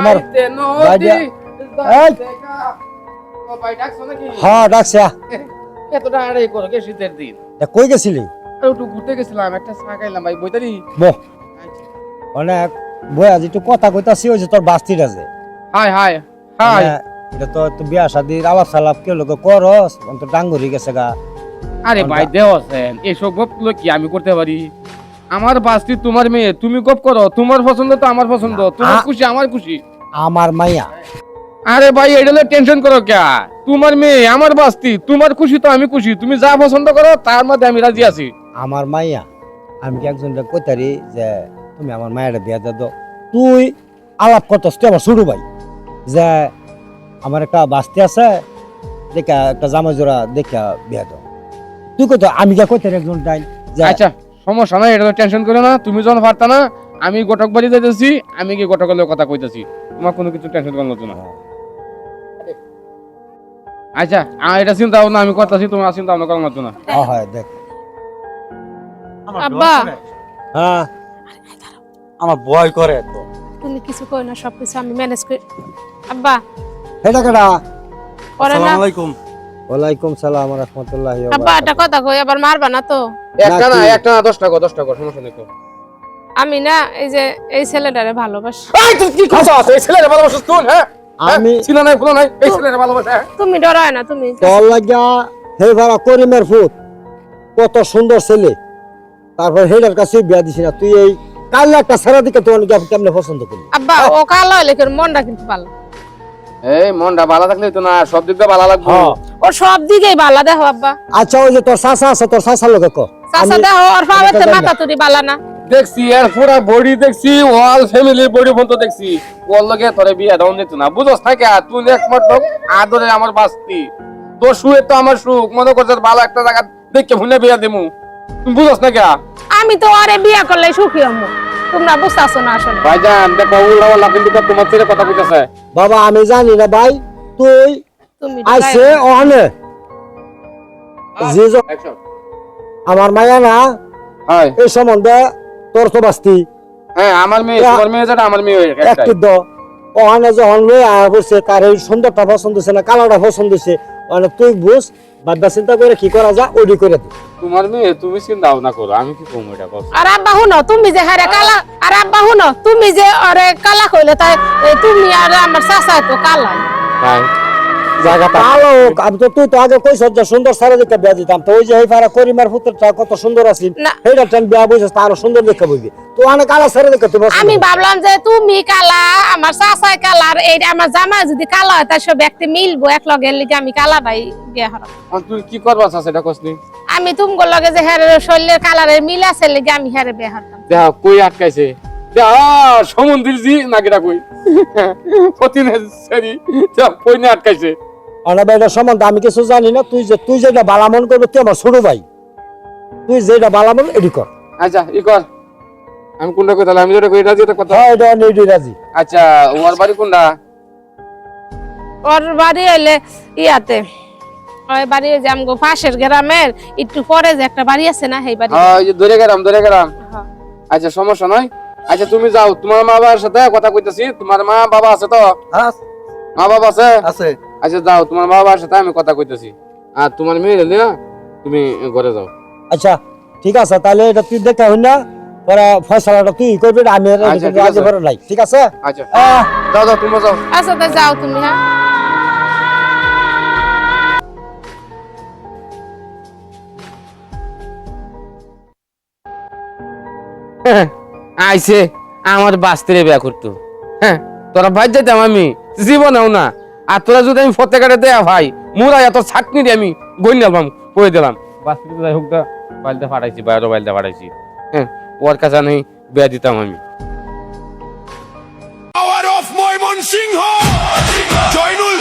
আমার হ্যাঁ ডাকছে এতটা আড়াই করো কে শীতের দিন কই গেছিলি একটু ঘুরতে গেছিলাম একটা চা খাইলাম ভাই বইতারি বহ অনেক বই আজ একটু কথা কইতাছি ওই যে তোর বাস্তির আছে হাই হাই হাই এটা তো তুই বিয়া শাদির আলাপ সালাপ কে লোক করস অন্ত ডাঙ্গুরি গেছে গা আরে ভাই দেও আছেন এসব গপগুলো কি আমি করতে পারি আমার বাস্তি তোমার মেয়ে তুমি গপ করো তোমার পছন্দ তো আমার পছন্দ তোমার খুশি আমার খুশি আমার মাইয়া আরে ভাই এটা টেনশন করো কে তোমার মেয়ে আমার বাস্তি তোমার খুশি তো আমি খুশি তুমি যা পছন্দ করো তার মধ্যে আমি রাজি আছি আমার মাইয়া আমি কি একজনকে কইতারি যে তুমি আমার মায়ের বিয়া দে দাও তুই আলাপ করতেছ তুই আমার ছোট ভাই যে আমার একটা বাস্তি আছে দেখা একটা জামা জোড়া দেখা বিয়া দাও তুই কত আমি কে কইতারি একজন টাইম আচ্ছা সমস্যা নাই এটা টেনশন করো না তুমি যখন পারতা না আমি গোটক বাড়ি যাইতেছি আমি কি গোটকের কথা কইতাছি তোমার কোনো কিছু টেনশন করার মতো না আচ্ছা এটা চিন্তা ভাবনা আমি করতেছি তোমার চিন্তা ভাবনা করার মতো না হয় দেখ আব্বা হ্যাঁ আমার ভয় করে তো তুমি কিছু কই না সবকিছু আমি ম্যানেজ করি আব্বা এটা কেডা পরে না আসসালামু আলাইকুম ওয়ালাইকুম সালাম ওয়া রাহমাতুল্লাহি ওয়া আব্বা এটা কথা কই আবার মারবা না তো একটা না 10 টাকা সমস্যা নেই তো আমি না এই যে এই ছেলেটারে ভালোবাসি এই তুই কি কথা আছে এই ছেলের ভালোবাসা তুই হ্যাঁ আমি ছিল না কোনো নাই এই ছেলের ভালোবাসা তুমি ডরায় না তুমি তোর লাগা হে ভাড়া করিমের ফুট কত সুন্দর ছেলে তারপর হেডার কাছে বিয়া দিছি না তুই এই কাল একটা সারা দিকে তোর কেমনে পছন্দ করলি আব্বা ও কালো হইলে কি ওর মনটা কিন্তু ভালো এই মনটা ভালো থাকলে তো না সব দিক দিয়ে ভালো লাগবে ও সব দিকেই ভালো দেখো আব্বা আচ্ছা ওই যে তোর চাচা আছে তোর চাচার লোকে ক চাচা দেখো ওর ফাওয়াতে মাথা তুরি বালা না দেখছি এর পুরা বডি দেখছি ওয়াল ফ্যামিলির বডি পর্যন্ত দেখছি ওর লগে তোরে বিয়া দাও নিত না বুঝছ না কে তুই একমাত্র আদরে আমার বাস্তি তোর সুয়ে তো আমার সুখ মনে করছিস ভালো একটা জায়গা দেখে ভুলে বিয়া দেমু তুমি বুঝছ না কে আমি তো আরে বিয়া করলে সুখী হমু তোমরা বুঝতাছো না আসলে ভাইজান দেখো উল্টা পাল্টা কিন্তু তোমার ছেলে কথা কইতাছে বাবা আমি জানি না ভাই তুই তুমি আইছে ওখানে যে আমার মায়া না হয় এই সম্বন্ধে তোর তো বাস্তি হ্যাঁ আমার মেয়ে তোমার মেয়ে যেটা আমার মেয়ে একটু দ ওখানে যখন লই আয়া বসে তার এই সুন্দরটা পছন্দ হয়েছে না কালারটা পছন্দ হয়েছে মানে তুই বুঝ বাদা চিন্তা করে কি করা যা ওইটি করে দে তোমার মেয়ে তুমি চিন্তা না করো আমি কি কম এটা কর আর আব্বা হুনো তুমি যে হারে কালা আর আব্বা হুনো তুমি যে আরে কালা কইলে তাই তুমি আর আমার চাচা তো কালাই তাই জায়গাটা ভালো আমি তো তুই তো আগে কইছ যে সুন্দর সারা দিকে বিয়া দিতাম তো ওই যে এই পারা করিমার পুত্রটা কত সুন্দর আছিল না। সেইটা টান বিয়া বইছস তার সুন্দর দেখে বইবি তো অনেক কালা সারা দিকে তুই আমি ভাবলাম যে তুমি কালা আমার চাচা কালার এইটা আমার জামা যদি কালা হয় তাই সব ব্যক্তি মিলবো এক লগে লিগে আমি কালা ভাই বিয়া হরাম তুই কি করবা সেটা কসনি আমি তুমগো লগে যে হ্যারে শরীরের কালারের মিল আছে লিগে আমি হ্যারে বিয়া হরতাম দেখ কই আটকাইছে দেখ সমুদ্রের জি নাকিটা কই কতিনে সরি দেখ কই না আটকাইছে অনাবের সম্বন্ধে আমি কিছু জানি না তুই যেটা বালা মন করবে তুই আমার ছোট ভাই তুই যেটা বালা মন এডি কর আচ্ছা ই কর আমি কোনটা কই তাহলে আমি যেটা কই এটা যেটা কথা হ্যাঁ এটা নেডি রাজি আচ্ছা ওর বাড়ি কোনটা ওর বাড়ি হইলে ইয়াতে ওই বাড়ি যে আমগো পাশের গ্রামের একটু পরে যে একটা বাড়ি আছে না সেই বাড়ি হ্যাঁ ওই যে ধরে গেলাম হ্যাঁ। আচ্ছা সমস্যা নয় আচ্ছা তুমি যাও তোমার মা বাবার সাথে কথা কইতাছি তোমার মা বাবা আছে তো মা বাবা আছে আছে আচ্ছা যাও তোমার মা বাবার সাথে আমি কথা কইতাছি আর তোমার মেয়ে হলে না তুমি ঘরে যাও আচ্ছা ঠিক আছে তাহলে এটা তুই দেখা হই না পরে ফয়সালাটা তুই করবি আমি আচ্ছা, ঠিক রাজি আছে। করে নাই ঠিক আছে আচ্ছা যাও যাও তুমি যাও আচ্ছা তো যাও তুমি হ্যাঁ আইছে আমার বাস্তিরে বিয়া করতো হ্যাঁ তোরা ভাই যাইতাম আমি জীবনেও না আর তোরা যদি আমি ফতে কাটে দেয়া ভাই মুরা এত ছাকনি দিয়ে আমি গই নিলাম করে দিলাম বাস্তিতে যাই হোক বাইলতে ফাটাইছি বাইরে বাইলতে ফাটাইছি হ্যাঁ ওর কাছে নেই বিয়া দিতাম আমি Power of Moymon Singh! Joinul